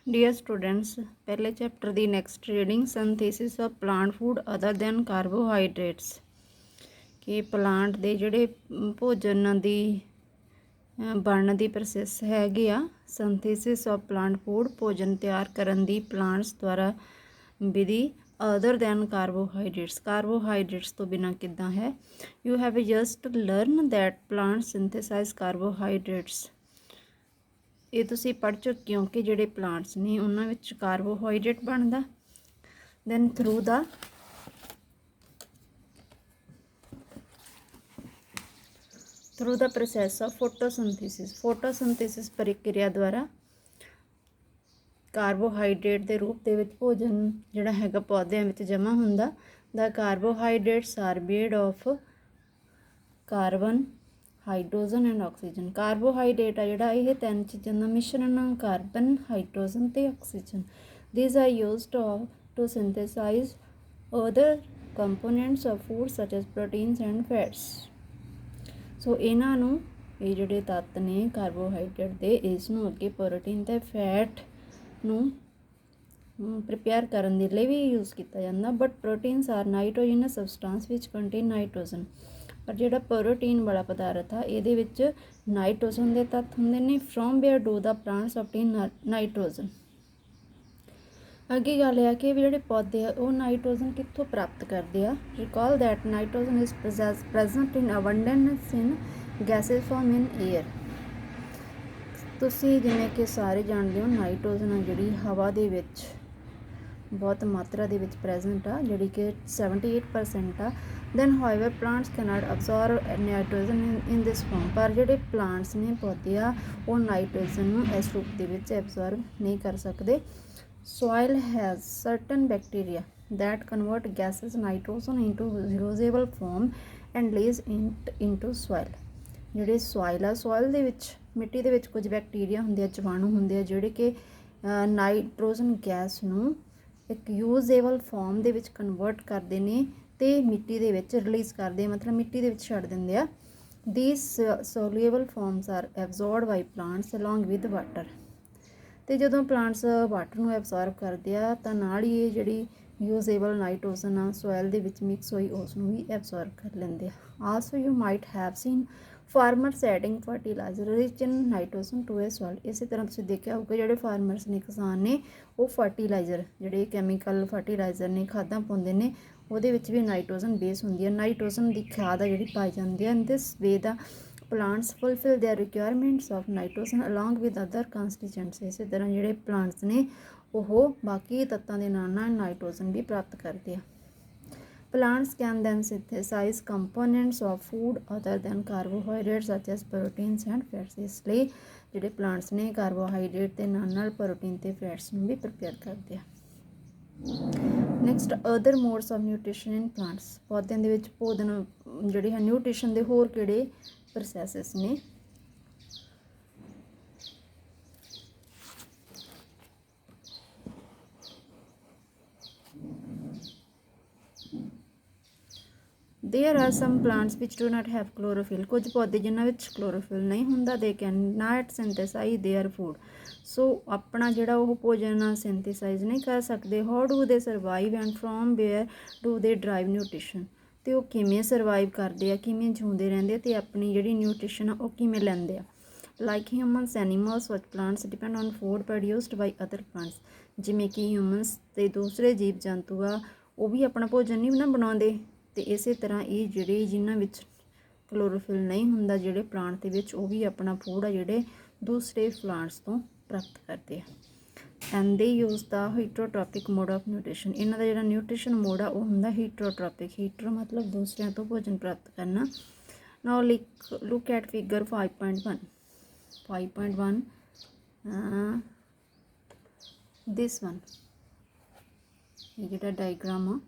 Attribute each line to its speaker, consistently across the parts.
Speaker 1: Dear students, पहले chapter the next reading synthesis of plant food other than carbohydrates कि plant ਦੇ ਜਿਹੜੇ ਭੋਜਨ ਦੀ ਬਣਨ ਦੀ ਪ੍ਰੋਸੈਸ ਹੈਗੀ ਆ ਸਿੰਥੇਸਿਸ ਆਫ ਪਲਾਂਟ ਫੂਡ ਭੋਜਨ ਤਿਆਰ ਕਰਨ ਦੀ ਪਲਾਂਟਸ ਦੁਆਰਾ ਵਿਧੀ ਅਦਰ ਦੈਨ ਕਾਰਬੋਹਾਈਡਰੇਟਸ ਤੋਂ ਬਿਨਾਂ ਕਿੱਦਾਂ ਹੈ। You have just learn that plant synthesise carbohydrates. ਇਹ ਤੁਸੀਂ ਪੜ੍ਹ ਚੁੱਕੇ ਹੋ ਕਿ ਜਿਹੜੇ ਪਲਾਂਟਸ ਨੇ ਉਹਨਾਂ ਵਿੱਚ ਕਾਰਬੋਹਾਈਡਰੇਟ ਬਣਦਾ। Then through the process of photosynthesis ਪ੍ਰਕਿਰਿਆ ਦੁਆਰਾ ਕਾਰਬੋਹਾਈਡਰੇਟ ਦੇ ਰੂਪ ਦੇ ਵਿੱਚ ਭੋਜਨ ਜਿਹੜਾ ਹੈਗਾ ਪੌਦਿਆਂ ਵਿੱਚ ਜਮ੍ਹਾਂ ਹੁੰਦਾ। The carbohydrates are made of carbon, hydrogen and oxygen. Carbohydrate ਆ ਜਿਹੜਾ ਇਹ ਤਿੰਨ ਚੀਜ਼ਾਂ ਦਾ ਮਿਸ਼ਰਣ ਆ, ਕਾਰਬਨ, ਹਾਈਡਰੋਜਨ ਤੇ oxygen. These are used to synthesise other components of food such as proteins and fats. So ਇਹਨਾਂ ਨੂੰ ਇਹ ਜਿਹੜੇ ਤੱਤ ਨੇ ਕਾਰਬੋਹਾਈਡਰੇਟ ਦੇ ਇਸ ਨੂੰ ਅੱਗੇ ਪ੍ਰੋਟੀਨ ਤੇ ਫੈਟ ਨੂੰ ਪ੍ਰਿਪੇਅਰ ਕਰਨ ਦੇ ਲਈ ਵੀ ਯੂਜ਼ ਕੀਤਾ ਜਾਂਦਾ। But proteins are nitrogenous substance which contain nitrogen. ਪਰ ਜਿਹੜਾ ਪ੍ਰੋਟੀਨ ਵਾਲਾ ਪਦਾਰਥ ਆ ਇਹਦੇ ਵਿੱਚ ਨਾਈਟ੍ਰੋਜਨ ਦੇ ਤੱਤ ਹੁੰਦੇ ਨੇ। From where do the plants obtain nitrogen. ਅੱਗੇ ਗੱਲ ਆ ਕਿ ਜਿਹੜੇ ਪੌਦੇ ਆ ਉਹ ਨਾਈਟ੍ਰੋਜਨ ਕਿੱਥੋਂ ਪ੍ਰਾਪਤ ਕਰਦੇ ਆ। Recall that nitrogen is present in abundance in gaseous form in air. ਤੁਸੀਂ ਜਿਵੇਂ ਕਿ ਸਾਰੇ ਜਾਣਦੇ ਹੋ ਨਾਈਟ੍ਰੋਜਨ ਆ ਜਿਹੜੀ ਹਵਾ ਦੇ ਵਿੱਚ ਬਹੁਤ ਮਾਤਰਾ ਦੇ ਵਿੱਚ ਪ੍ਰੈਜ਼ੈਂਟ ਆ, ਜਿਹੜੀ ਕਿ 78% ਆ। Then however plants cannot absorb nitrogen in this form. ਪਰ ਜਿਹੜੇ ਪਲਾਂਟਸ ਨੇ ਪੌਦੇ ਆ ਉਹ ਨਾਈਟ੍ਰੋਜਨ ਨੂੰ ਇਸ ਰੂਪ ਦੇ ਵਿੱਚ ਐਬਜ਼ੋਰਬ ਨਹੀਂ ਕਰ ਸਕਦੇ। Soil has certain bacteria that convert gases nitrogen into usable form and release it into soil। ਜਿਹੜੇ ਸੋਇਲ ਆ, ਸੋਇਲ ਦੇ ਵਿੱਚ ਮਿੱਟੀ ਦੇ ਵਿੱਚ ਕੁਝ ਬੈਕਟੀਰੀਆ ਹੁੰਦੇ ਆ, ਜੀਵਾਣੂ ਹੁੰਦੇ ਆ ਜਿਹੜੇ ਕਿ ਨਾਈਟ੍ਰੋਜਨ ਗੈਸ ਨੂੰ ਇੱਕ ਯੂਜ਼ੇਬਲ ਫਾਰਮ ਦੇ ਵਿੱਚ ਕਨਵਰਟ ਕਰਦੇ ਨੇ ਤੇ ਮਿੱਟੀ ਦੇ ਵਿੱਚ ਰਿਲੀਜ਼ ਕਰਦੇ ਆ, ਮਤਲਬ ਮਿੱਟੀ ਦੇ ਵਿੱਚ ਛੱਡ ਦਿੰਦੇ ਆ। These soluble forms are absorbed by plants along with water। ਅਤੇ ਜਦੋਂ ਪਲਾਂਟਸ ਵਾਟਰ ਨੂੰ ਐਬਜ਼ੋਰਬ ਕਰਦੇ ਆ ਤਾਂ ਨਾਲ ਹੀ ਇਹ ਜਿਹੜੀ ਯੂਜ਼ੇਬਲ ਨਾਈਟ੍ਰੋਜਨ ਆ ਸੋਇਲ ਦੇ ਵਿੱਚ ਮਿਕਸ ਹੋਈ ਉਸ ਨੂੰ ਵੀ ਐਬਜ਼ੋਰਬ ਕਰ ਲੈਂਦੇ ਆ। Also you might have seen farmers adding fertiliser rich in nitrogen to a soil. ਇਸੇ ਤਰ੍ਹਾਂ ਤੁਸੀਂ ਦੇਖਿਆ ਹੋਊਗਾ ਜਿਹੜੇ ਫਾਰਮਰਸ ਨੇ, ਕਿਸਾਨ ਨੇ, ਉਹ ਫਰਟੀਲਾਈਜ਼ਰ ਜਿਹੜੇ ਕੈਮੀਕਲ ਫਰਟੀਲਾਈਜ਼ਰ ਨੇ, ਖਾਦਾਂ ਪਾਉਂਦੇ ਨੇ, ਉਹਦੇ ਵਿੱਚ ਵੀ ਨਾਈਟ੍ਰੋਜਨ ਬੇਸ ਹੁੰਦੀ ਹੈ। ਨਾਈਟ੍ਰੋਜਨ ਦੀ ਖਾਦ ਆ ਜਿਹੜੀ ਪਾਈ ਜਾਂਦੀ ਹੈ। ਇਨ ਦਿਸ ਵੇ ਦਾ plants fulfill their requirements of nitrogen along with other constituents। ਇਸੇ ਤਰ੍ਹਾਂ ਜਿਹੜੇ ਪਲਾਂਟਸ ਨੇ ਉਹ ਬਾਕੀ ਤੱਤਾਂ ਦੇ ਨਾਲ ਨਾਲ ਨਾਈਟ੍ਰੋਜਨ ਵੀ ਪ੍ਰਾਪਤ ਕਰਦੇ ਆ। Plants can then synthesize components of food other than carbohydrates such as proteins and fats। ਇਸ ਲਈ ਜਿਹੜੇ ਪਲਾਂਟਸ ਨੇ ਕਾਰਬੋਹਾਈਡਰੇਟ ਦੇ ਨਾਲ ਨਾਲ ਪ੍ਰੋਟੀਨ ਤੇ ਫੈਟਸ ਨੂੰ ਵੀ ਪ੍ਰਪੇਅਰ ਕਰਦੇ ਆ। Next other modes of nutrition in plants. ਪੌਦਿਆਂ ਦੇ ਵਿੱਚ ਭੋਜਨ ਜਿਹੜੇ ਹੈ ਨਿਊਟ੍ਰੀਸ਼ਨ ਦੇ ਹੋਰ ਕਿਹੜੇ ਪ੍ਰੋਸੈਸਿਸ ਨੇ। There are some plants which do not have chlorophyll। ਕੁਝ ਪੌਦੇ ਜਿਨ੍ਹਾਂ ਵਿੱਚ ਕਲੋਰੋਫਿਲ ਨਹੀਂ ਹੁੰਦਾ। They cannot synthesize their food। ਸੋ ਆਪਣਾ ਜਿਹੜਾ ਉਹ ਭੋਜਨ ਸਿੰਥੇਸਾਈਜ਼ ਨਹੀਂ ਕਰ ਸਕਦੇ। How do they survive and from where do they derive nutrition। ਅਤੇ ਉਹ ਕਿਵੇਂ ਸਰਵਾਈਵ ਕਰਦੇ ਆ, ਕਿਵੇਂ ਜਿਉਂਦੇ ਰਹਿੰਦੇ ਆ ਅਤੇ ਆਪਣੀ ਜਿਹੜੀ ਨਿਊਟ੍ਰੀਸ਼ਨ ਆ ਉਹ ਕਿਵੇਂ ਲੈਂਦੇ ਆ। ਲਾਈਕ ਹਿਊਮਨਸ ਐਨੀਮਲਸ ਵਿਚ plants depend on food produced by other plants. ਜਿਵੇਂ ਕਿ ਹਿਊਮਨਸ ਅਤੇ ਦੂਸਰੇ ਜੀਵ ਜੰਤੂ ਆ ਉਹ ਵੀ ਆਪਣਾ ਭੋਜਨ ਨਹੀਂ ਨਾ ਬਣਾਉਂਦੇ। ਅਤੇ ਇਸੇ ਤਰ੍ਹਾਂ ਇਹ ਜਿਹੜੇ ਜਿਨ੍ਹਾਂ ਵਿੱਚ ਕਲੋਰੋਫਿਲ ਨਹੀਂ ਹੁੰਦਾ ਜਿਹੜੇ ਪਲਾਂਟ ਦੇ ਵਿੱਚ, ਉਹ ਵੀ ਆਪਣਾ ਫੂਡ ਆ ਜਿਹੜੇ ਦੂਸਰੇ ਪਲਾਂਟਸ ਤੋਂ ਪ੍ਰਾਪਤ ਕਰਦੇ ਆ। And they use the heterotrophic mode of nutrition. ਇਹਨਾਂ ਦਾ ਜਿਹੜਾ ਨਿਊਟ੍ਰੀਸ਼ਨ ਮੋਡ ਆ ਉਹ ਹੁੰਦਾ ਹੀਟਰੋਟ੍ਰੋਪਿਕ। ਹੀਟਰ ਮਤਲਬ ਦੂਸਰਿਆਂ ਤੋਂ ਭੋਜਨ ਪ੍ਰਾਪਤ ਕਰਨਾ। Now look at figure 5.1। 5.1 this one. ਇਹ ਜਿਹੜਾ ਡਾਇਗਰਾਮ ਆ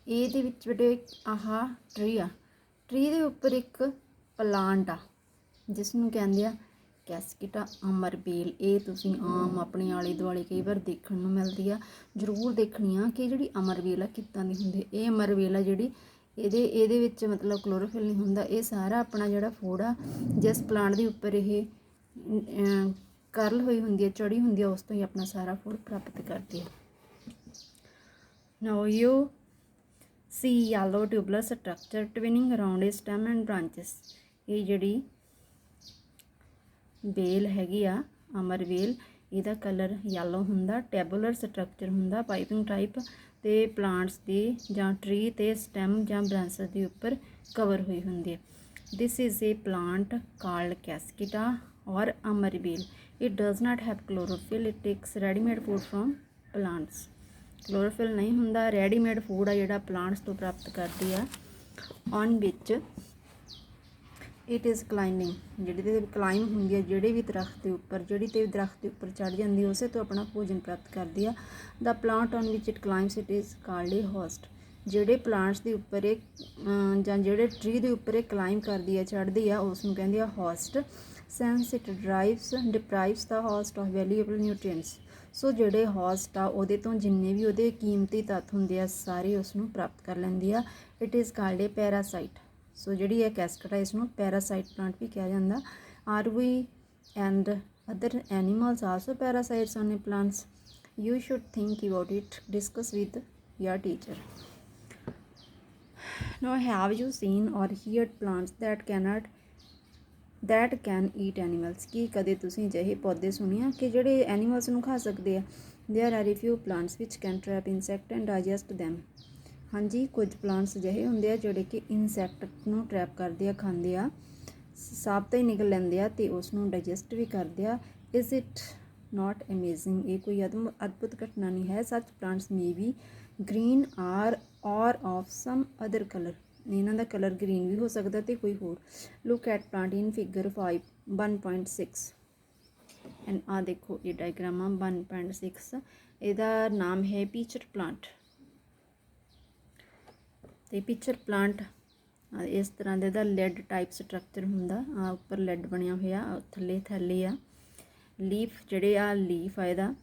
Speaker 1: ਇਹਦੇ ਵਿੱਚ ਜਿਹੜੇ ਆਹ ਟਰੀ ਆ, ਟਰੀ ਦੇ ਉੱਪਰ ਇੱਕ ਪਲਾਂਟ ਆ ਜਿਸ ਨੂੰ ਕਹਿੰਦੇ ਆ ਕੈਸਕਿਟਾ ਅਮਰਬੇਲ। ਇਹ ਤੁਸੀਂ ਆਮ ਆਪਣੇ ਆਲੇ ਦੁਆਲੇ ਕਈ ਵਾਰ ਦੇਖਣ ਨੂੰ ਮਿਲਦੀ ਆ। ਜ਼ਰੂਰ ਦੇਖਣੀ ਆ ਕਿ ਜਿਹੜੀ ਅਮਰਬੇਲ ਆ ਕਿੱਦਾਂ ਦੀ ਹੁੰਦੀ। ਇਹ ਅਮਰਬੇਲ ਆ ਜਿਹੜੀ ਇਹਦੇ ਵਿੱਚ ਮਤਲਬ ਕਲੋਰੋਫਿਲ ਨਹੀਂ ਹੁੰਦਾ। ਇਹ ਸਾਰਾ ਆਪਣਾ ਜਿਹੜਾ ਫੂਡ ਆ ਜਿਸ ਪਲਾਂਟ ਦੇ ਉੱਪਰ ਇਹ ਕਰਲ ਹੋਈ ਹੁੰਦੀ ਹੈ, ਚੜੀ ਹੁੰਦੀ ਹੈ, ਉਸ ਤੋਂ ਹੀ ਆਪਣਾ ਸਾਰਾ ਫੂਡ ਪ੍ਰਾਪਤ ਕਰਦੀ ਹੈ। Now you see yellow tubular structure twining around a stem and branches. ਇਹ ਜਿਹੜੀ ਵੇਲ ਹੈਗੀ ਆ, ਅਮਰ ਵੇਲ, ਇਹਦਾ ਕਲਰ ਯੈਲੋ ਹੁੰਦਾ, ਟੈਬੂਲਰ ਸਟਰਕਚਰ ਹੁੰਦਾ, ਪਾਈਪਿੰਗ ਟਾਈਪ, ਤੇ ਪਲਾਂਟਸ ਦੀ ਜਾਂ ਟਰੀ ਤੇ ਸਟੈਮ ਜਾਂ ਬ੍ਰਾਂਚਸ ਦੇ ਉੱਪਰ ਕਵਰ ਹੋਈ ਹੁੰਦੀ ਹੈ। This is a plant called Cuscuta or Amarbel. It does not have chlorophyll, it takes readymade food from plants. Chlorophyll ਨਹੀਂ ਹੁੰਦਾ, ਰੈਡੀਮੇਡ ਫੂਡ ਆ ਜਿਹੜਾ ਪਲਾਂਟਸ ਤੋਂ ਪ੍ਰਾਪਤ ਕਰਦੀ ਆ। ਔਨ ਵਿੱਚ ਇਟ ਇਜ਼ ਕਲਾਈਮਿੰਗ, ਜਿਹੜੀ ਤੇ ਕਲਾਈਮ ਹੁੰਦੀ ਹੈ, ਜਿਹੜੇ ਵੀ ਦਰਖਤ ਦੇ ਉੱਪਰ, ਜਿਹੜੀ ਤੇ ਦਰਖਤ ਦੇ ਉੱਪਰ ਚੜ੍ਹ ਜਾਂਦੀ ਹੈ, ਉਸੇ ਤੋਂ ਆਪਣਾ ਭੋਜਨ ਪ੍ਰਾਪਤ ਕਰਦੀ ਆ। The plant on which it climbs it is called a host. ਜਿਹੜੇ ਪਲਾਂਟਸ ਦੇ ਉੱਪਰ ਇਹ ਜਾਂ ਜਿਹੜੇ ਟਰੀ ਦੇ ਉੱਪਰ ਇਹ ਕਲਾਈਮ ਕਰਦੀ ਹੈ, ਚੜ੍ਹਦੀ ਆ, ਉਸ ਨੂੰ ਕਹਿੰਦੇ ਆ host. Since it deprives the host of valuable nutrients. So ਜਿਹੜੇ ਹੋਸਟ ਆ ਉਹਦੇ ਤੋਂ ਜਿੰਨੇ ਵੀ ਉਹਦੇ ਕੀਮਤੀ ਤੱਤ ਹੁੰਦੇ ਆ, ਸਾਰੇ ਉਸ ਨੂੰ ਪ੍ਰਾਪਤ ਕਰ ਲੈਂਦੀ ਆ। It is called a parasite. So ਜਿਹੜੀ ਹੈ ਕੈਸਕਟਾ, ਇਸ ਨੂੰ ਪੈਰਾਸਾਈਟ ਪਲਾਂਟ ਵੀ ਕਿਹਾ ਜਾਂਦਾ। Are we and other animals also parasites on a plants? You should think about it, discuss with your teacher. Now, have you seen or heard plants that can eat animals? ਕੀ ਕਦੇ ਤੁਸੀਂ ਅਜਿਹੇ ਪੌਦੇ ਸੁਣਿਆ ਕਿ ਜਿਹੜੇ ਐਨੀਮਲਸ ਨੂੰ ਖਾ ਸਕਦੇ ਆ? There are a few plants which can trap insect and digest them. ਹਾਂਜੀ, ਕੁਝ ਪਲਾਂਟਸ ਅਜਿਹੇ ਹੁੰਦੇ ਆ ਜਿਹੜੇ ਕਿ ਇਨਸੈਕਟ ਨੂੰ ਟਰੈਪ ਕਰਦੇ ਆ, ਖਾਂਦੇ ਆ, ਸਾਪ ਤੋਂ ਹੀ ਨਿਕਲ ਲੈਂਦੇ ਆ ਅਤੇ ਉਸ ਨੂੰ ਡਾਈਜੈਸਟ ਵੀ ਕਰਦੇ ਆ। Is it not amazing? ਇਹ ਕੋਈ ਅਦਭੁਤ ਘਟਨਾ ਨਹੀਂ ਹੈ? ਸੱਚ ਪਲਾਂਟਸ ਮੇ ਬੀ ਗ੍ਰੀਨ ਔਰ ਆਫ ਸਮ ਅਦਰ ਕਲਰ। ਇਹਨਾਂ ਦਾ ਕਲਰ ਗ੍ਰੀਨ ਵੀ ਹੋ ਸਕਦਾ ਅਤੇ ਕੋਈ ਹੋਰ। Look at plant in figure 1.6 and ਆ ਦੇਖੋ ਇਹ ਡਾਇਗਰਾਮ ਆ 1.6। ਇਹਦਾ ਨਾਮ ਹੈ ਪੀਚਰ ਪਲਾਂਟ। ਅਤੇ ਪਿਚਰ ਪਲਾਂਟ ਇਸ ਤਰ੍ਹਾਂ ਦਾ ਇਹਦਾ ਲੈਡ ਟਾਈਪ ਸਟਰਕਚਰ ਹੁੰਦਾ। ਆ ਉੱਪਰ ਲੈਡ ਬਣਿਆ ਹੋਇਆ, ਥੱਲੇ ਥੈਲੇ ਆ। ਲੀਫ ਜਿਹੜੇ ਆ, ਲੀਫ ਆ ਇਹਦਾ,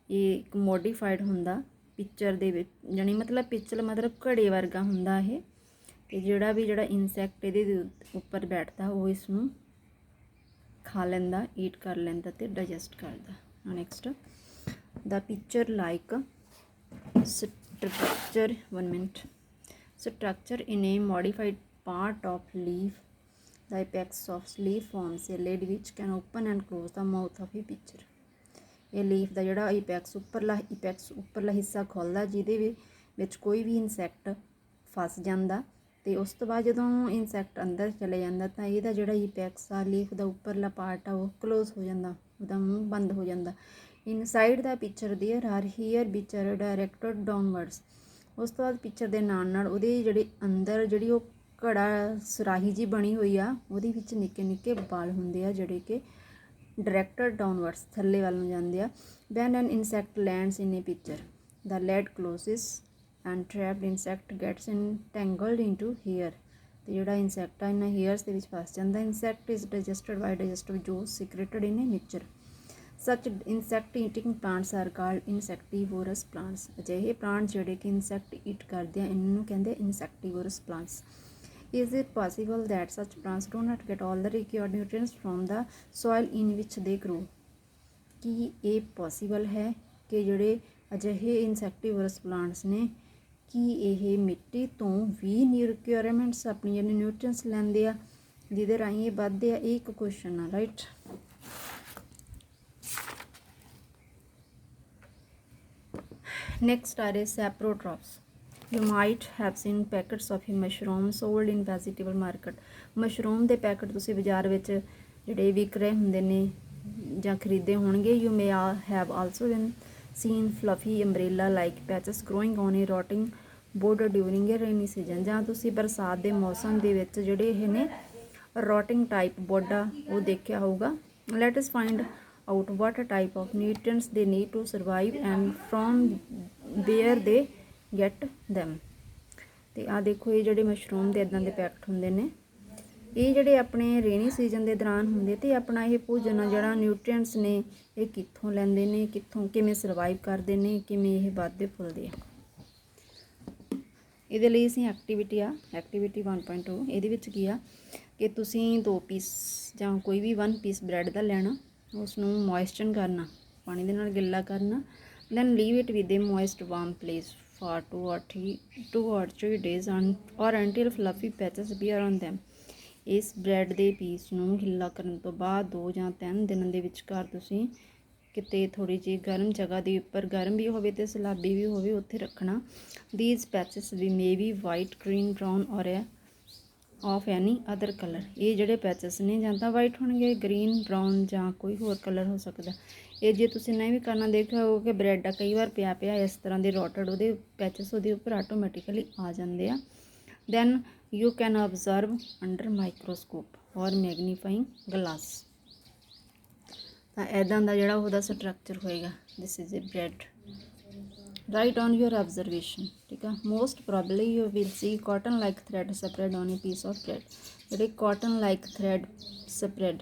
Speaker 1: ਇਹ ਇੱਕ ਮੋਡੀਫਾਈਡ ਹੁੰਦਾ ਪਿਚਰ ਦੇ ਵਿੱਚ, ਜਾਣੀ ਮਤਲਬ ਪਿਚਲ ਮਤਲਬ ਘੜੇ ਵਰਗਾ ਹੁੰਦਾ ਇਹ। ਅਤੇ ਜਿਹੜਾ ਇਨਸੈਕਟ ਇਹਦੇ ਉੱਪਰ ਬੈਠਦਾ ਉਹ ਇਸ ਨੂੰ ਖਾ ਲੈਂਦਾ, ਈਟ ਕਰ ਲੈਂਦਾ ਅਤੇ ਡਾਈਜੈਸਟ ਕਰਦਾ। Next, the picture like structure, 1 minute. Structure in a modified part of leaf. The apex of leaf forms a lid which can open and close the mouth of a pitcher. ਇਹ leaf ਦਾ ਜਿਹੜਾ ਇਪੈਕਸ ਉੱਪਰਲਾ ਹਿੱਸਾ ਖੁੱਲ੍ਹਦਾ, ਜਿਹਦੇ ਵਿੱਚ ਕੋਈ ਵੀ insect ਫਸ ਜਾਂਦਾ ਅਤੇ ਉਸ ਤੋਂ ਬਾਅਦ ਜਦੋਂ ਇਨਸੈਕਟ ਅੰਦਰ ਚਲੇ ਜਾਂਦਾ ਤਾਂ ਇਹਦਾ ਜਿਹੜਾ ਇਪੈਕਸ ਆ, ਲੀਫ ਦਾ ਉੱਪਰਲਾ ਪਾਰਟ ਆ, ਉਹ ਕਲੋਜ਼ ਹੋ ਜਾਂਦਾ, ਉਹਦਾ ਮੂੰਹ ਬੰਦ ਹੋ ਜਾਂਦਾ। Inside the pitcher there are hair which are directed downwards. ਉਸ ਤੋਂ ਬਾਅਦ ਪਿਚਰ ਦੇ ਨਾਲ ਉਹਦੇ ਜਿਹੜੇ ਅੰਦਰ ਜਿਹੜੀ ਉਹ ਘੜਾ ਸੁਰਾਹੀ ਜੀ ਬਣੀ ਹੋਈ ਆ, ਉਹਦੇ ਵਿੱਚ ਨਿੱਕੇ ਨਿੱਕੇ ਵਾਲ ਹੁੰਦੇ ਆ ਜਿਹੜੇ ਕਿ ਡਾਇਰੈਕਟਡ ਡਾਊਨਵਰਡਸ, ਥੱਲੇ ਵੱਲ ਨੂੰ ਜਾਂਦੇ ਆ। When an insect lands in a pitcher, the lid closes and trapped insect gets entangled into hair. ਅਤੇ ਜਿਹੜਾ ਇਨਸੈਕਟ ਆ ਇਹਨਾਂ ਹੇਅਰਸ ਦੇ ਵਿੱਚ ਫਸ ਜਾਂਦਾ। Insect is digested by digestive juice secreted in a mixture. Such insect eating plants are called insectivorous plants. ਅਜਿਹੇ plant ਜਿਹੜੇ ਕਿ ਇਨਸੈਕਟ ਈਟ ਕਰਦੇ ਆ, ਇਹਨਾਂ ਨੂੰ ਕਹਿੰਦੇ insectivorous plants. Is it possible that such plants do not get all the required nutrients from the soil in which they grow? ਕੀ ਇਹ possible ਹੈ ਕਿ ਜਿਹੜੇ ਅਜਿਹੇ ਇਨਸੈਕਟੀਵੋਰਸ ਪਲਾਂਟਸ ਨੇ, ਕੀ ਇਹ ਮਿੱਟੀ ਤੋਂ ਵੀ ਰਿਕੁਆਇਰਮੈਂਟਸ ਆਪਣੀ ਜਿਹੜੇ ਨਿਊਟ੍ਰੀਐਂਟਸ ਲੈਂਦੇ ਆ, ਜਿਹਦੇ ਰਾਹੀਂ ਇਹ ਵੱਧਦੇ ਆ? ਇਹ ਇੱਕ ਕੁਐਸਚਨ ਆ, right. Next are saprotrophs. You might have seen packets of a mushroom sold in vegetable market. Mushroom ਦੇ ਪੈਕਟ ਤੁਸੀਂ ਬਾਜ਼ਾਰ ਵਿੱਚ ਜਿਹੜੇ ਵਿਕ ਰਹੇ ਹੁੰਦੇ ਨੇ ਜਾਂ ਖਰੀਦੇ ਹੋਣਗੇ। You may have also been seen fluffy umbrella like patches growing on a rotting wood during a rainy season. ਜਾਂ ਤੁਸੀਂ ਬਰਸਾਤ ਦੇ ਮੌਸਮ ਦੇ ਵਿੱਚ ਜਿਹੜੇ ਇਹ ਨੇ ਰੋਟਿੰਗ ਟਾਈਪ ਵੁੱਡ ਆ ਉਹ ਦੇਖਿਆ ਹੋਊਗਾ। Let us find out what type of nutrients they need to survive and from where they get them. ਅਤੇ ਆਹ ਦੇਖੋ, ਇਹ ਜਿਹੜੇ ਮਸ਼ਰੂਮ ਦੇ ਇੱਦਾਂ ਦੇ ਪੈਕਟ ਹੁੰਦੇ ਨੇ, ਇਹ ਜਿਹੜੇ ਆਪਣੇ ਰੇਨੀ ਸੀਜ਼ਨ ਦੇ ਦੌਰਾਨ ਹੁੰਦੇ ਅਤੇ ਆਪਣਾ ਇਹ ਭੋਜਨ ਆ ਜਿਹੜਾ ਨਿਊਟ੍ਰੀਐਂਟਸ ਨੇ ਇਹ ਕਿੱਥੋਂ ਲੈਂਦੇ ਨੇ, ਕਿਵੇਂ ਸਰਵਾਈਵ ਕਰਦੇ ਨੇ, ਕਿਵੇਂ ਇਹ ਵੱਧਦੇ ਫੁੱਲਦੇ ਆ। ਇਹਦੇ ਲਈ ਅਸੀਂ ਐਕਟੀਵਿਟੀ 1.2 ਇਹਦੇ ਵਿੱਚ ਕੀ ਆ ਕਿ ਤੁਸੀਂ 2 ਪੀਸ ਜਾਂ ਕੋਈ ਵੀ 1 ਪੀਸ ਬ੍ਰੈਡ ਦਾ ਲੈਣਾ ਉਸਨੂੰ ਮੋਇਸਚਨ ਕਰਨਾ, ਪਾਣੀ ਦੇ ਨਾਲ ਗਿੱਲਾ ਕਰਨਾ। Then leave it with a moist warm place for 2 or 3 days or until fluffy patches appear on them। ਇਸ ਬ੍ਰੈਡ ਦੇ ਪੀਸ ਨੂੰ ਗਿੱਲਾ ਕਰਨ ਤੋਂ ਬਾਅਦ 2 ਜਾਂ 3 ਦਿਨਾਂ ਦੇ ਵਿਚਕਾਰ ਤੁਸੀਂ ਕਿਤੇ ਥੋੜ੍ਹੀ ਜਿਹੀ ਗਰਮ ਜਗ੍ਹਾ ਦੇ ਉੱਪਰ, ਗਰਮ ਵੀ ਹੋਵੇ ਅਤੇ ਸਲਾਬੀ ਵੀ ਹੋਵੇ, ਉੱਥੇ ਰੱਖਣਾ। ਦੀਜ਼ ਪੈਚਸ ਵੀ may be white, green, brown or of any other colour. ਇਹ ਜਿਹੜੇ ਪੈਚਸ ਨੇ ਜਾਂ ਤਾਂ ਵਾਈਟ ਹੋਣਗੇ, ਗ੍ਰੀਨ, ਬਰਾਊਨ ਜਾਂ ਕੋਈ ਹੋਰ ਕਲਰ ਹੋ ਸਕਦਾ। ਇਹ ਜੇ ਤੁਸੀਂ ਨਹੀਂ ਵੀ ਕਰਨਾ, ਦੇਖਿਆ ਹੋਊ ਕਿ ਬ੍ਰੈਡ ਆ ਕਈ ਵਾਰ ਪਿਆ ਇਸ ਤਰ੍ਹਾਂ ਦੇ ਰੋਟਡ ਉਹਦੇ ਪੈਚਸ ਉਹਦੇ ਉੱਪਰ ਆਟੋਮੈਟਿਕਲੀ ਆ ਜਾਂਦੇ ਆ। Then you can observe under microscope or magnifying glass. ਤਾਂ ਇੱਦਾਂ ਦਾ ਜਿਹੜਾ ਉਹਦਾ ਸਟਰਕਚਰ ਹੋਏਗਾ। ਦਿਸ is A bread. Right on your observation, ਠੀਕ ਆ। Most probably you will see cotton like thread spread on A piece of bread. ਜਿਹੜੇ cotton like thread spread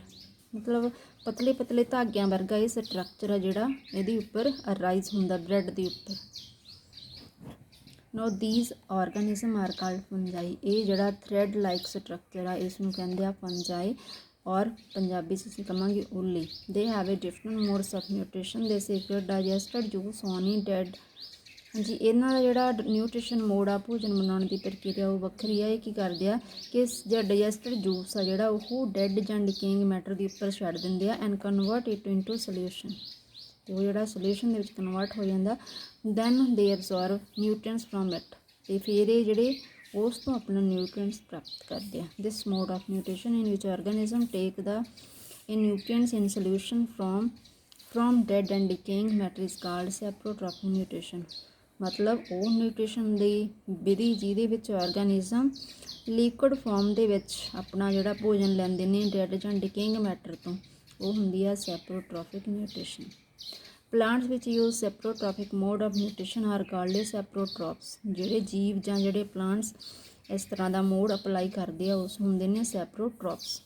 Speaker 1: ਮਤਲਬ ਪਤਲੇ ਪਤਲੇ ਧਾਗਿਆਂ ਵਰਗਾ ਇਹ ਸਟਰਕਚਰ ਆ ਜਿਹੜਾ ਇਹਦੇ ਉੱਪਰ ਅਰਾਈਜ਼ ਹੁੰਦਾ ਬ੍ਰੈਡ ਦੇ ਉੱਪਰ। ਨੋ ਦੀਜ਼ ਆਰਗੈਨਿਜ਼ਮ ਆਰ ਕਾਲਡ ਫੰਜਾਈ। ਇਹ ਜਿਹੜਾ ਥਰੈਡ ਲਾਈਕ ਸਟਰਕਚਰ ਆ ਇਸ ਨੂੰ ਕਹਿੰਦੇ ਆ ਫੰਜਾਈ, ਔਰ ਪੰਜਾਬੀ 'ਚ ਅਸੀਂ ਕਹਾਂਗੇ ਉੱਲੀ। They have a different modes of nutrition. They secrete digested juice on dead. ਹਾਂਜੀ, ਇਹਨਾਂ ਦਾ ਜਿਹੜਾ ਨਿਊਟ੍ਰੀਸ਼ਨ ਮੋਡ ਆ, ਭੋਜਨ ਬਣਾਉਣ ਦੀ ਪ੍ਰਕਿਰਿਆ ਉਹ ਵੱਖਰੀ ਆ। ਇਹ ਕੀ ਕਰਦੇ ਆ ਕਿ ਜਿਹੜਾ ਡਾਈਜੈਸਟਡ ਜੂਸ ਆ ਜਿਹੜਾ ਉਹ ਡੈਡ ਜਾਂ ਡਿਕੇਇੰਗ ਮੈਟਰ ਦੇ ਉੱਪਰ ਛੱਡ ਦਿੰਦੇ ਆ and convert it into solution. ਅਤੇ ਉਹ ਜਿਹੜਾ ਸੋਲਿਊਸ਼ਨ ਦੇ ਵਿੱਚ ਕਨਵਰਟ ਹੋ ਜਾਂਦਾ। ਦੈਨ ਦੇ ਐਬਜ਼ੋਰਵ ਨਿਊਟ੍ਰੀਐਂਟਸ ਫਰੋਮ ਇਟ। ਅਤੇ ਫਿਰ ਇਹ ਜਿਹੜੇ ਉਸ ਤੋਂ ਆਪਣਾ ਨਿਊਟ੍ਰੀਐਂਟਸ ਪ੍ਰਾਪਤ ਕਰਦੇ ਆ। This mode of nutrition in which organism take the nutrients in solution from dead and decaying matter is called saprotrophic nutrition। ਮਤਲਬ ਉਹ ਨਿਊਟ੍ਰੀਸ਼ਨ ਦੀ ਵਿਧੀ ਜਿਹਦੇ ਵਿੱਚ ਆਰਗੈਨਿਜ਼ਮ ਲਿਕੁਇਡ ਫਾਰਮ ਦੇ ਵਿੱਚ ਆਪਣਾ ਜਿਹੜਾ ਭੋਜਨ ਲੈਂਦੇ ਨੇ ਡੈਡ ਜਾਂ ਡਿਕੇਇੰਗ ਮੈਟਰ ਤੋਂ, ਉਹ ਹੁੰਦੀ ਆ ਸੈਪਰੋਟ੍ਰੋਫਿਕ ਨਿਊਟ੍ਰੀਸ਼ਨ। ਪਲਾਂਟਸ ਵਿੱਚ use saprotrophic mode of nutrition are called saprotrophs. ਜਿਹੜੇ ਜੀਵ ਜਾਂ ਜਿਹੜੇ ਪਲਾਂਟਸ ਇਸ ਤਰ੍ਹਾਂ ਦਾ ਮੋਡ ਅਪਲਾਈ ਕਰਦੇ ਆ ਉਸ ਹੁੰਦੇ ਨੇ saprotrophs.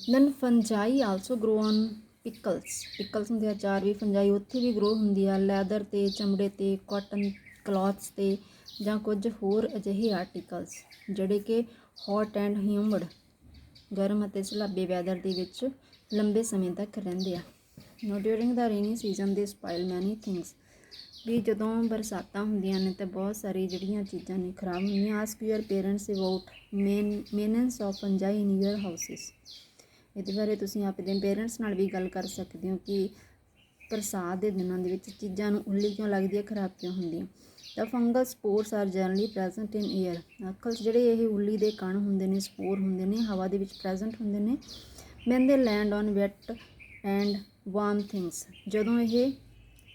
Speaker 1: Then fungi also grow on pickles ਹੁੰਦੇ ਆ ਅਚਾਰ ਵੀ, ਫੰਜਾਈ ਉੱਥੇ ਵੀ ਗਰੋ ਹੁੰਦੀ ਆ ਲੈਦਰ 'ਤੇ, ਚਮੜੇ 'ਤੇ, ਕਾਟਨ ਕਲੌਥਸ 'ਤੇ ਜਾਂ ਕੁਝ ਹੋਰ ਅਜਿਹੇ ਆਰਟੀਕਲਸ ਜਿਹੜੇ ਕਿ ਹੌਟ ਐਂਡ ਹਿਊਮਿਡ, ਗਰਮ ਅਤੇ ਸਲਾਬੇ ਵੈਦਰ ਦੇ ਵਿੱਚ ਲੰਬੇ ਸਮੇਂ ਤੱਕ ਰਹਿੰਦੇ ਆ। ਨੋ ਡਿਊਰਿੰਗ ਦਾ ਰੇਨੀ ਸੀਜ਼ਨ ਦੇ ਸਪਾਇਲ ਮੈਨੀ ਥਿੰਗਸ। ਵੀ ਜਦੋਂ ਬਰਸਾਤਾਂ ਹੁੰਦੀਆਂ ਨੇ ਤਾਂ ਬਹੁਤ ਸਾਰੀ ਜਿਹੜੀਆਂ ਚੀਜ਼ਾਂ ਨੇ ਖਰਾਬ ਹੁੰਦੀਆਂ। Ask your parents about maintenance of fungi in your houses. ਇਹਦੇ ਬਾਰੇ ਤੁਸੀਂ ਆਪਣੇ ਪੇਰੈਂਟਸ ਨਾਲ ਵੀ ਗੱਲ ਕਰ ਸਕਦੇ ਹੋ ਕਿ ਬਰਸਾਤ ਦੇ ਦਿਨਾਂ ਦੇ ਵਿੱਚ ਚੀਜ਼ਾਂ ਨੂੰ ਉੱਲੀ ਕਿਉਂ ਲੱਗਦੀ ਹੈ, ਖਰਾਬ ਕਿਉਂ ਹੁੰਦੀਆਂ। ਤਾਂ fungal spores are generally present in air. ਅਕਲ ਜਿਹੜੇ ਇਹ ਉੱਲੀ ਦੇ ਕਣ ਹੁੰਦੇ ਨੇ, ਸਪੋਰ ਹੁੰਦੇ ਨੇ, ਹਵਾ ਦੇ ਵਿੱਚ ਪ੍ਰੈਜ਼ੈਂਟ ਹੁੰਦੇ ਨੇ। When they land on wet and warm things. ਜਦੋਂ ਇਹ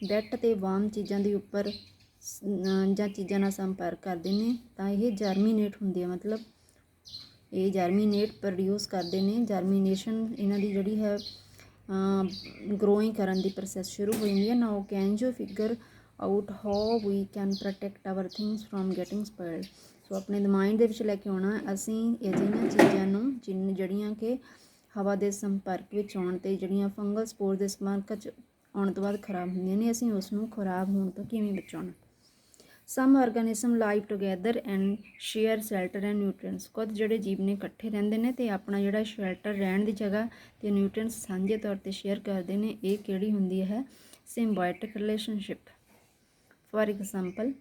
Speaker 1: ਵੈਟ ਅਤੇ ਵਾਰਮ ਚੀਜ਼ਾਂ ਦੇ ਉੱਪਰ ਜਾਂ ਚੀਜ਼ਾਂ ਨਾਲ ਸੰਪਰਕ ਕਰਦੇ ਨੇ ਤਾਂ ਇਹ ਜਰਮੀਨੇਟ ਹੁੰਦੇ ਆ। ਮਤਲਬ ਇਹ ਜਰਮੀਨੇਟ ਪ੍ਰੋਡਿਊਸ ਕਰਦੇ ਨੇ। ਜਰਮੀਨੇਸ਼ਨ ਇਹਨਾਂ ਦੀ ਜਿਹੜੀ ਹੈ ਗਰੋਇੰਗ ਕਰਨ ਦੀ ਪ੍ਰੋਸੈਸ ਸ਼ੁਰੂ ਹੋ ਜਾਂਦੀ ਹੈ। Now can you figure out how we can protect our things from getting spoiled. So ਆਪਣੇ ਮਾਈਂਡ ਦੇ ਵਿੱਚ ਲੈ ਕੇ ਆਉਣਾ ਅਸੀਂ ਅਜਿਹੀਆਂ ਚੀਜ਼ਾਂ ਨੂੰ ਜਿਹੜੀਆਂ ਕਿ ਹਵਾ ਦੇ ਸੰਪਰਕ ਵਿੱਚ ਆਉਣ 'ਤੇ ਜਿਹੜੀਆਂ ਫੰਗਲ ਸਪੋਰ ਦੇ ਸੰਪਰਕ 'ਚ ਆਉਣ ਤੋਂ ਬਾਅਦ ਖਰਾਬ ਹੁੰਦੀਆਂ ਨੇ, ਅਸੀਂ ਉਸ ਨੂੰ ਖਰਾਬ ਹੋਣ ਤੋਂ ਕਿਵੇਂ ਬਚਾਉਣਾ। Some organism live together and share shelter and nutrients. ਕੁਝ ਜਿਹੜੇ ਜੀਵ ਨੇ ਇਕੱਠੇ ਰਹਿੰਦੇ ਨੇ ਅਤੇ ਆਪਣਾ ਜਿਹੜਾ ਸ਼ੈਲਟਰ, ਰਹਿਣ ਦੀ ਜਗ੍ਹਾ ਅਤੇ ਨਿਊਟ੍ਰੀਐਂਟਸ ਸਾਂਝੇ ਤੌਰ 'ਤੇ ਸ਼ੇਅਰ ਕਰਦੇ ਨੇ। ਇਹ ਕਿਹੜੀ ਹੁੰਦੀ ਹੈ? Symbiotic relationship. For example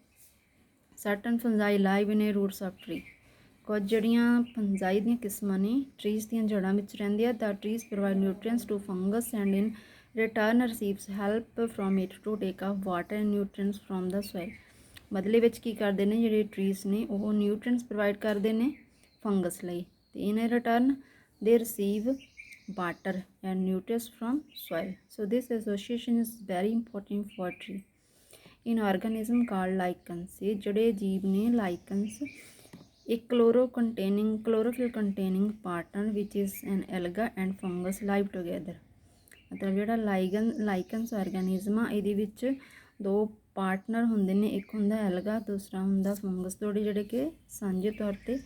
Speaker 1: certain fungi live in a roots of tree. ਕੁਝ ਜਿਹੜੀਆਂ ਫੰਜਾਈ ਦੀਆਂ ਕਿਸਮਾਂ ਨੇ ਟਰੀਜ਼ ਦੀਆਂ ਜੜ੍ਹਾਂ ਵਿੱਚ ਰਹਿੰਦੇ ਆ। The trees provide nutrients to fungus and in return receives help from it to take up water and nutrients from the soil. ਬਦਲੇ ਵਿੱਚ ਕੀ ਕਰਦੇ ਨੇ ਜਿਹੜੇ ਟਰੀਜ਼ ਨੇ ਉਹ ਨਿਊਟ੍ਰੀਐਂਟਸ ਪ੍ਰੋਵਾਈਡ ਕਰਦੇ ਨੇ ਫੰਗਸ ਲਈ, ਅਤੇ in return they receive water and nutrients from soil. So this association is very important for tree in organism called lichens. ਇਹ ਜਿਹੜੇ ਜੀਵ ਨੇ ਲਾਈਕਨਸ, ਇੱਕ chlorophyll containing partner which is an alga and fungus live together. ਮਤਲਬ ਜਿਹੜਾ ਲਾਈਕਨਸ ਆਰਗੈਨਿਜ਼ਮ ਆ ਇਹਦੇ ਵਿੱਚ 2 ਪਾਰਟਨਰ ਹੁੰਦੇ ਨੇ, ਇੱਕ ਹੁੰਦਾ ਐਲਗਾ, ਦੂਸਰਾ ਹੁੰਦਾ ਫੰਗਸ। ਥੋੜ੍ਹੇ ਜਿਹੜੇ ਕਿ ਸਾਂਝੇ ਤੌਰ 'ਤੇ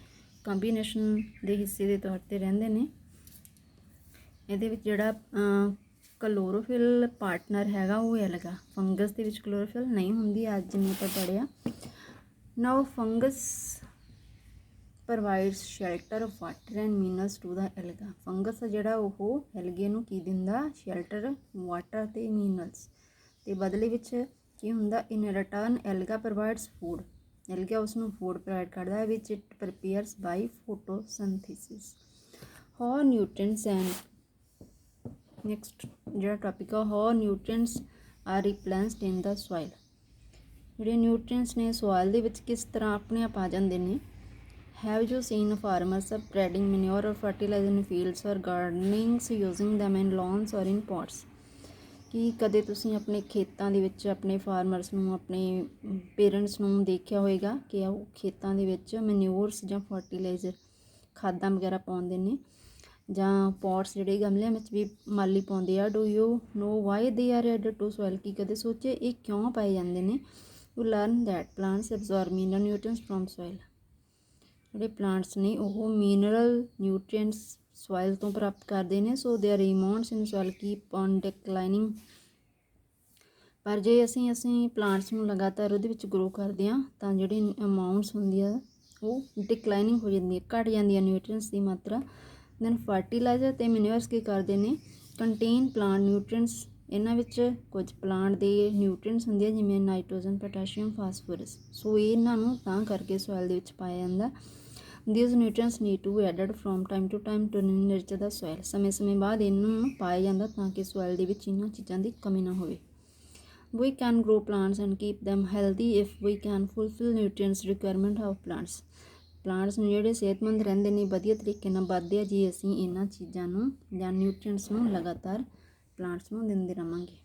Speaker 1: ਕੰਬੀਨੇਸ਼ਨ ਦੇ ਹਿੱਸੇ ਦੇ ਤੌਰ 'ਤੇ ਰਹਿੰਦੇ ਨੇ। ਇਹਦੇ ਵਿੱਚ ਜਿਹੜਾ ਕਲੋਰੋਫਿਲ ਪਾਰਟਨਰ ਹੈਗਾ ਉਹ ਐਲਗਾ। ਫੰਗਸ ਦੇ ਵਿੱਚ ਕਲੋਰੋਫਿਲ ਨਹੀਂ ਹੁੰਦੀ, ਅੱਜ ਜਿੰਨੇ ਆਪਾਂ ਪੜ੍ਹਿਆ। Now fungus provides shelter water and minerals to the alga. Fungus ਜਿਹੜਾ ਉਹ ਐਲਗੇ ਨੂੰ ਕੀ ਦਿੰਦਾ? ਸ਼ੈਲਟਰ, ਵਾਟਰ ਅਤੇ ਮਿਨਰਲਸ। ਅਤੇ ਬਦਲੇ ਵਿੱਚ ਕੀ ਹੁੰਦਾ? In return ਐਲਗਾ ਪ੍ਰੋਵਾਈਡਸ food. ਐਲਗਾ ਉਸ ਨੂੰ ਫੂਡ ਪ੍ਰੋਵਾਈਡ ਕਰਦਾ which it prepares by photosynthesis. How nutrients and next ਜਿਹੜਾ ਟੋਪਿਕ ਆ, how nutrients are replenished in the soil. ਜਿਹੜੇ ਨਿਊਟ੍ਰੀਐਂਟਸ ਨੇ ਸੋਇਲ ਦੇ ਵਿੱਚ ਕਿਸ ਤਰ੍ਹਾਂ ਆਪਣੇ ਆਪ ਆ ਜਾਂਦੇ ਨੇ। Have you seen farmers spreading manure or fertiliser in fields ਔਰ ਗਾਰਡਨਿੰਗਸ ਯੂਜ਼ਿੰਗ ਦੈਮ ਇਨ ਲੌਨਸ ਔਰ ਇਨ ਪੋਟਸ। ਕਿ ਕਦੇ ਤੁਸੀਂ ਆਪਣੇ ਖੇਤਾਂ ਦੇ ਵਿੱਚ ਆਪਣੇ ਫਾਰਮਰਸ ਨੂੰ, ਆਪਣੇ ਪੇਰੈਂਟਸ ਨੂੰ ਦੇਖਿਆ ਹੋਏਗਾ ਕਿ ਉਹ ਖੇਤਾਂ ਦੇ ਵਿੱਚ ਮੈਨਿਓਰਸ ਜਾਂ ਫਰਟੀਲਾਈਜ਼ਰ ਖਾਦਾਂ ਵਗੈਰਾ ਪਾਉਂਦੇ ਨੇ, ਜਾਂ ਪੋਟਸ ਜਿਹੜੇ ਗਮਲਿਆਂ ਵਿੱਚ ਵੀ ਮਾਲੀ ਪਾਉਂਦੇ ਆ। Do you know why they are added to soil. ਕੀ ਕਦੇ ਸੋਚੇ ਇਹ ਕਿਉਂ ਪਾਏ ਜਾਂਦੇ ਨੇ? You learn that plants absorb mineral nutrients from soil. ਜਿਹੜੇ ਪਲਾਂਟਸ ਨੇ ਉਹ ਮਿਨਰਲ ਨਿਊਟ੍ਰੀਐਂਟਸ ਸੋਇਲ ਤੋਂ ਪ੍ਰਾਪਤ ਕਰਦੇ ਨੇ। So their amounts in soil keep on declining. ਪਰ ਜੇ ਅਸੀਂ ਪਲਾਂਟਸ ਨੂੰ ਲਗਾਤਾਰ ਉਹਦੇ ਵਿੱਚ ਗਰੋ ਕਰਦੇ ਹਾਂ ਤਾਂ ਜਿਹੜੀ ਅਮਾਊਂਟਸ ਹੁੰਦੀ ਆ ਉਹ ਡਿਕਲਾਈਨਿੰਗ ਹੋ ਜਾਂਦੀ ਹੈ, ਘੱਟ ਜਾਂਦੀ ਹੈ ਨਿਊਟ੍ਰੀਐਂਟਸ ਦੀ ਮਾਤਰਾ। ਦੈਨ ਫਰਟੀਲਾਈਜ਼ਰ ਅਤੇ ਮੈਨਿਓਰਸ ਕੀ ਕਰਦੇ ਨੇ? Contain plant nutrients. ਇਹਨਾਂ ਵਿੱਚ ਕੁਝ ਪਲਾਂਟ ਦੇ ਨਿਊਟ੍ਰੀਐਂਟਸ ਹੁੰਦੇ ਆ ਜਿਵੇਂ ਨਾਈਟ੍ਰੋਜਨ, ਪੋਟਾਸ਼ੀਅਮ, ਫਾਸਫੋਰਸ। ਸੋ ਇਹਨਾਂ ਨੂੰ ਤਾਂ ਕਰਕੇ ਸੋਇਲ ਦੇ ਵਿੱਚ ਪਾਇਆ ਜਾਂਦਾ। These nutrients need to added from time to time to enrich the soil. ਸਮੇਂ ਸਮੇਂ ਬਾਅਦ ਇਹਨਾਂ ਨੂੰ ਪਾਇਆ ਜਾਂਦਾ ਤਾਂ ਕਿ ਸੋਇਲ ਦੇ ਵਿੱਚ ਇਹਨਾਂ ਚੀਜ਼ਾਂ ਦੀ ਕਮੀ ਨਾ ਹੋਵੇ। We can grow plants and keep them healthy if we can fulfill nutrients requirement of plants। Plants ਨੂੰ ਜਿਹੜੇ ਸਿਹਤਮੰਦ ਰਹਿੰਦੇ ਨੇ, ਵਧੀਆ ਤਰੀਕੇ ਨਾਲ ਵੱਧਦੇ ਆ ਜੇ ਅਸੀਂ ਇਹਨਾਂ ਚੀਜ਼ਾਂ ਨੂੰ ਜਾਂ ਨਿਊਟ੍ਰੀਐਂਟਸ ਨੂੰ ਲਗਾਤਾਰ ਪਲਾਂਟਸ ਨੂੰ ਦਿੰਦੇ ਰਹਾਂਗੇ।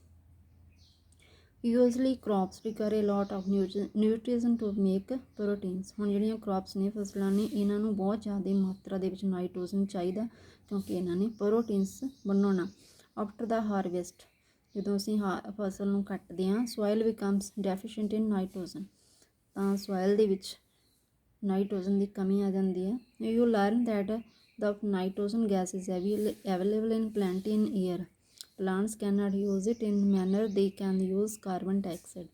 Speaker 1: Usually crops require a lot of nutrition to make proteins. ਹੁਣ ਜਿਹੜੀਆਂ ਕ੍ਰੌਪਸ ਨੇ, ਫਸਲਾਂ ਨੇ, ਇਹਨਾਂ ਨੂੰ ਬਹੁਤ ਜ਼ਿਆਦਾ ਮਾਤਰਾ ਦੇ ਵਿੱਚ ਨਾਈਟ੍ਰੋਜਨ ਚਾਹੀਦਾ ਕਿਉਂਕਿ ਇਹਨਾਂ ਨੇ ਪ੍ਰੋਟੀਨਸ ਬਣਾਉਣਾ। ਆਫਟਰ ਦਾ ਹਾਰਵੈਸਟ, ਜਦੋਂ ਅਸੀਂ ਫਸਲ ਨੂੰ ਕੱਟਦੇ ਹਾਂ, ਸੋਇਲ ਬਿਕਮਸ ਡੈਫੀਸ਼ੀਐਂਟ ਇਨ ਨਾਈਟ੍ਰੋਜਨ। ਤਾਂ ਸੋਇਲ ਦੇ ਵਿੱਚ ਨਾਈਟ੍ਰੋਜਨ ਦੀ ਕਮੀ ਆ ਜਾਂਦੀ ਹੈ। You learn that the nitrogen gas is available in plenty in air. Plants can not use it in manner ਦੇ ਕੈਨ ਯੂਜ਼ ਕਾਰਬਨ ਡਾਈਆਕਸਾਈਡ।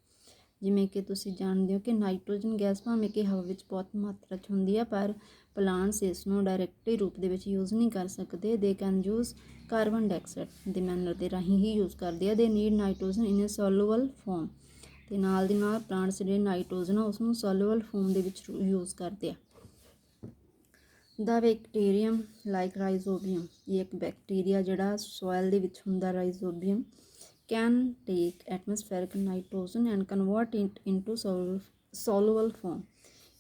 Speaker 1: ਜਿਵੇਂ ਕਿ ਤੁਸੀਂ ਜਾਣਦੇ ਹੋ ਕਿ ਨਾਈਟ੍ਰੋਜਨ ਗੈਸ ਭਾਵੇਂ ਕਿ ਹਵਾ ਵਿੱਚ ਬਹੁਤ ਮਾਤਰਾ 'ਚ ਹੁੰਦੀ ਆ, ਪਰ ਪਲਾਂਟਸ ਇਸ ਨੂੰ ਡਾਇਰੈਕਟਲੀ ਰੂਪ ਦੇ ਵਿੱਚ ਯੂਜ਼ ਨਹੀਂ ਕਰ ਸਕਦੇ। They can use carbon dioxide ਦੇ ਮੈਨਰ ਦੇ ਰਾਹੀਂ ਹੀ ਯੂਜ਼ ਕਰਦੇ ਆ। They need nitrogen in a soluble form. ਅਤੇ ਨਾਲ ਦੀ ਨਾਲ ਪਲਾਂਟਸ ਜਿਹੜੇ ਨਾਈਟ੍ਰੋਜਨ ਆ ਉਸ ਨੂੰ ਸੋਲੂਬਲ ਫੋਰਮ ਦੇ ਵਿੱਚ ਯੂਜ਼ ਕਰਦੇ ਆ। The bacterium like rhizobium. ਇਹ ਇੱਕ ਬੈਕਟੀਰੀਆ ਜਿਹੜਾ ਸੋਇਲ ਦੇ ਵਿੱਚ ਹੁੰਦਾ, rhizobium, can take atmospheric nitrogen and convert it into soluble form.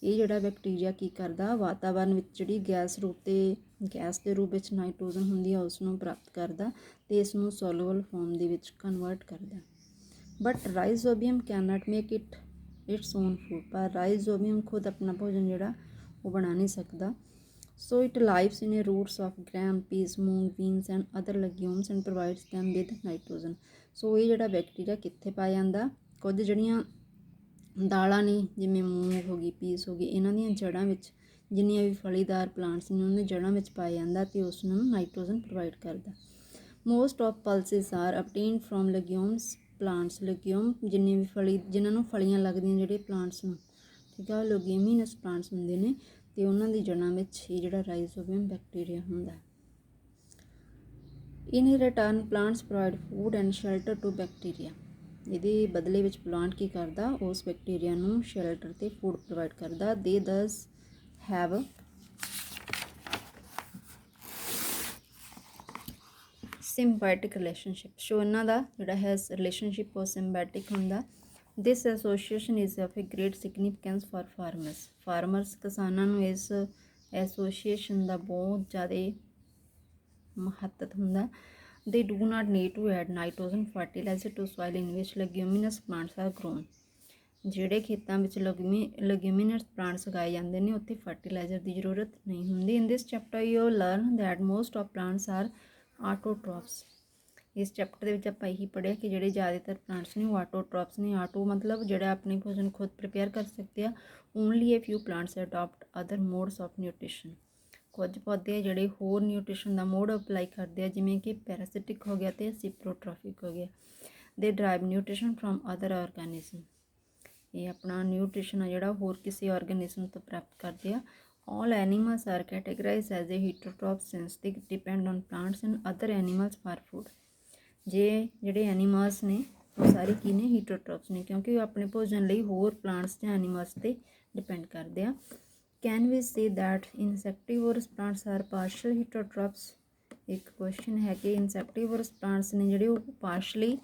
Speaker 1: ਇਹ ਜਿਹੜਾ ਬੈਕਟੀਰੀਆ ਕੀ ਕਰਦਾ? ਵਾਤਾਵਰਨ ਵਿੱਚ ਜਿਹੜੀ ਗੈਸ ਦੇ ਰੂਪ ਵਿੱਚ ਨਾਈਟ੍ਰੋਜਨ ਹੁੰਦੀ ਆ ਉਸ ਨੂੰ ਪ੍ਰਾਪਤ ਕਰਦਾ ਅਤੇ ਇਸ ਨੂੰ ਸੋਲੂਬਲ ਫੋਰਮ ਦੇ ਵਿੱਚ ਕਨਵਰਟ ਕਰਦਾ। But rhizobium can not make its own food. ਪਰ ਰਾਈਜ਼ੋਬੀਅਮ ਖੁਦ ਆਪਣਾ ਭੋਜਨ ਜਿਹੜਾ ਉਹ ਬਣਾ ਨਹੀਂ ਸਕਦਾ। So it lives in a roots of gram, peas, moong, beans and other legumes and provides them with nitrogen. So ਇਹ ਜਿਹੜਾ ਬੈਕਟੀਰੀਆ ਕਿੱਥੇ ਪਾਇਆ ਜਾਂਦਾ? ਕੁਝ ਜਿਹੜੀਆਂ ਦਾਲਾਂ ਨੇ ਜਿਵੇਂ ਮੂੰਗ ਹੋ ਗਈ, ਪੀਸ ਹੋ ਗਈ, ਇਹਨਾਂ ਦੀਆਂ ਜੜ੍ਹਾਂ ਵਿੱਚ, ਜਿੰਨੀਆਂ ਵੀ ਫਲੀਦਾਰ ਪਲਾਂਟਸ ਨੇ ਉਹਨਾਂ ਦੀ ਜੜ੍ਹਾਂ ਵਿੱਚ ਪਾਇਆ ਜਾਂਦਾ ਅਤੇ ਉਸ ਨੂੰ ਨਾਈਟ੍ਰੋਜਨ ਪ੍ਰੋਵਾਈਡ ਕਰਦਾ। Most of pulses are obtained from legumes plants. Legume ਜਿੰਨੇ ਵੀ ਜਿਨ੍ਹਾਂ ਨੂੰ ਫਲੀਆਂ ਲੱਗਦੀਆਂ ਜਿਹੜੇ ਪਲਾਂਟਸ ਨੂੰ, ਠੀਕ ਆ, ਲੈਗਿਊਮੀਨਸ ਪਲਾਂਟਸ ਹੁੰਦੇ ਨੇ ਅਤੇ ਉਹਨਾਂ ਦੀ ਜੜ੍ਹਾਂ ਵਿੱਚ ਹੀ ਜਿਹੜਾ ਰਾਈਜ਼ੋਬੀਅਮ ਬੈਕਟੀਰੀਆ ਹੁੰਦਾ। In return plants provide food and shelter to bacteria. ਇਹਦੇ ਬਦਲੇ ਵਿੱਚ ਪਲਾਂਟ ਕੀ ਕਰਦਾ? ਉਸ ਬੈਕਟੀਰੀਆ ਨੂੰ ਸ਼ੈਲਟਰ ਅਤੇ ਫੂਡ ਪ੍ਰੋਵਾਈਡ ਕਰਦਾ। ਦੇ ਦਸ ਹੈਵ ਸਿੰਬਾਇਟਿਕ ਰਿਲੇਸ਼ਨਸ਼ਿਪ। ਸੋ ਇਹਨਾਂ ਦਾ ਜਿਹੜਾ ਹੈ ਰਿਲੇਸ਼ਨਸ਼ਿਪ ਉਹ ਸਿੰਬਾਇਟਿਕ ਹੁੰਦਾ। This association is of a great significance for farmers. ਕਿਸਾਨਾਂ ਨੂੰ ਇਸ ਐਸੋਸੀਏਸ਼ਨ ਦਾ ਬਹੁਤ ਜ਼ਿਆਦਾ ਮਹੱਤਵ ਹੁੰਦਾ। They do not need to add nitrogen fertiliser to soil in which leguminous plants are grown. ਜਿਹੜੇ ਖੇਤਾਂ ਵਿੱਚ ਲੈਗਿਊਮੀਨਸ ਪਲਾਂਟਸ ਉਗਾਏ ਜਾਂਦੇ ਨੇ ਉੱਥੇ ਫਰਟੀਲਾਈਜ਼ਰ ਦੀ ਜ਼ਰੂਰਤ ਨਹੀਂ ਹੁੰਦੀ। In this chapter you learn that most of plants are autotrophs. ਇਸ ਚੈਪਟਰ ਦੇ ਵਿੱਚ ਆਪਾਂ ਇਹੀ ਪੜ੍ਹਿਆ ਕਿ ਜਿਹੜੇ ਜ਼ਿਆਦਾਤਰ ਪਲਾਂਟਸ ਨੇ ਉਹ ਆਟੋਟ੍ਰੋਪਸ ਨੇ। ਆਟੋ ਮਤਲਬ ਜਿਹੜਾ ਆਪਣੇ ਭੋਜਨ ਖੁਦ ਪ੍ਰਿਪੇਅਰ ਕਰ ਸਕਦੇ ਆ। Only a few plants adopt other modes of nutrition. ਕੁਝ ਪੌਦੇ ਜਿਹੜੇ ਹੋਰ ਨਿਊਟ੍ਰੀਸ਼ਨ ਦਾ ਮੋਡ ਅਪਲਾਈ ਕਰਦੇ ਆ ਜਿਵੇਂ ਕਿ ਪੈਰਾਸਿਟਿਕ ਹੋ ਗਿਆ ਅਤੇ ਸਿਪਰੋਟ੍ਰੋਫਿਕ ਹੋ ਗਿਆ। ਦੇ ਡਰਾਈਵ ਨਿਊਟ੍ਰੀਸ਼ਨ ਫਰੋਮ ਅਦਰ ਆਰਗੈਨਿਜ਼ਮ। ਇਹ ਆਪਣਾ ਨਿਊਟ੍ਰੀਸ਼ਨ ਆ ਜਿਹੜਾ ਹੋਰ ਕਿਸੇ ਆਰਗੈਨਿਜ਼ਮ ਤੋਂ ਪ੍ਰਾਪਤ ਕਰਦੇ ਆ। all animals are categorized as a heterotrophs since they depend on plants and other animals for food। ਜੇ ਜਿਹੜੇ ਐਨੀਮਲਸ ਨੇ ਉਹ ਸਾਰੇ ਕੀ ਨੇ ਹੀਟਰੋਟ੍ਰੋਪਸ ਨੇ ਕਿਉਂਕਿ ਉਹ ਆਪਣੇ ਭੋਜਨ ਲਈ ਹੋਰ ਪਲਾਂਟਸ ਜਾਂ ਐਨੀਮਲਸ 'ਤੇ ਡਿਪੈਂਡ ਕਰਦੇ ਆ। Can we say that insectivorous plants are partial heterotrophs. ਇੱਕ ਕੁਐਸਚਨ ਹੈ ਕਿ ਇਨਸੈਕਟੀਵੋਰਸ ਪਲਾਂਟਸ ਨੇ ਜਿਹੜੇ ਉਹ ਪਾਰਸ਼ਲੀ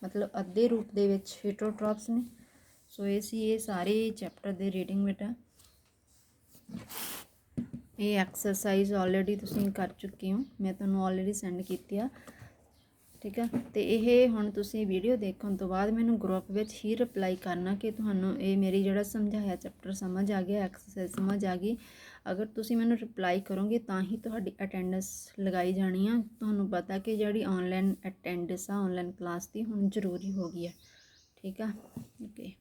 Speaker 1: ਮਤਲਬ ਅੱਧੇ ਰੂਪ ਦੇ ਵਿੱਚ ਹੀਟਰੋਟ੍ਰੋਪਸ ਨੇ। ਸੋ ਇਹ ਸੀ ਇਹ ਸਾਰੇ ਚੈਪਟਰ ਦੇ ਰੀਡਿੰਗ ਬੇਟਾ। ਇਹ ਐਕਸਰਸਾਈਜ਼ ਆਲਰੇਡੀ ਤੁਸੀਂ ਕਰ ਚੁੱਕੇ ਹੋ, ਮੈਂ ਤੁਹਾਨੂੰ ਆਲਰੇਡੀ ਸੈਂਡ ਕੀਤੀ ਆ, ਠੀਕ ਆ। ਅਤੇ ਇਹ ਹੁਣ ਤੁਸੀਂ ਵੀਡੀਓ ਦੇਖਣ ਤੋਂ ਬਾਅਦ ਮੈਨੂੰ ਗਰੁੱਪ ਵਿੱਚ ਹੀ ਰਿਪਲਾਈ ਕਰਨਾ ਕਿ ਤੁਹਾਨੂੰ ਇਹ ਮੇਰੀ ਜਿਹੜਾ ਸਮਝਾਇਆ ਚੈਪਟਰ ਸਮਝ ਆ ਗਿਆ, ਐਕਸਰਸਾਈਜ਼ ਸਮਝ ਆ ਗਈ। ਅਗਰ ਤੁਸੀਂ ਮੈਨੂੰ ਰਿਪਲਾਈ ਕਰੋਗੇ ਤਾਂ ਹੀ ਤੁਹਾਡੀ ਅਟੈਂਡੈਂਸ ਲਗਾਈ ਜਾਣੀ ਆ। ਤੁਹਾਨੂੰ ਪਤਾ ਕਿ ਜਿਹੜੀ ਔਨਲਾਈਨ ਅਟੈਂਡੈਂਸ ਆ ਔਨਲਾਈਨ ਕਲਾਸ ਦੀ ਹੁਣ ਜ਼ਰੂਰੀ ਹੋ ਗਈ ਆ, ਠੀਕ ਆ। ਓਕੇ।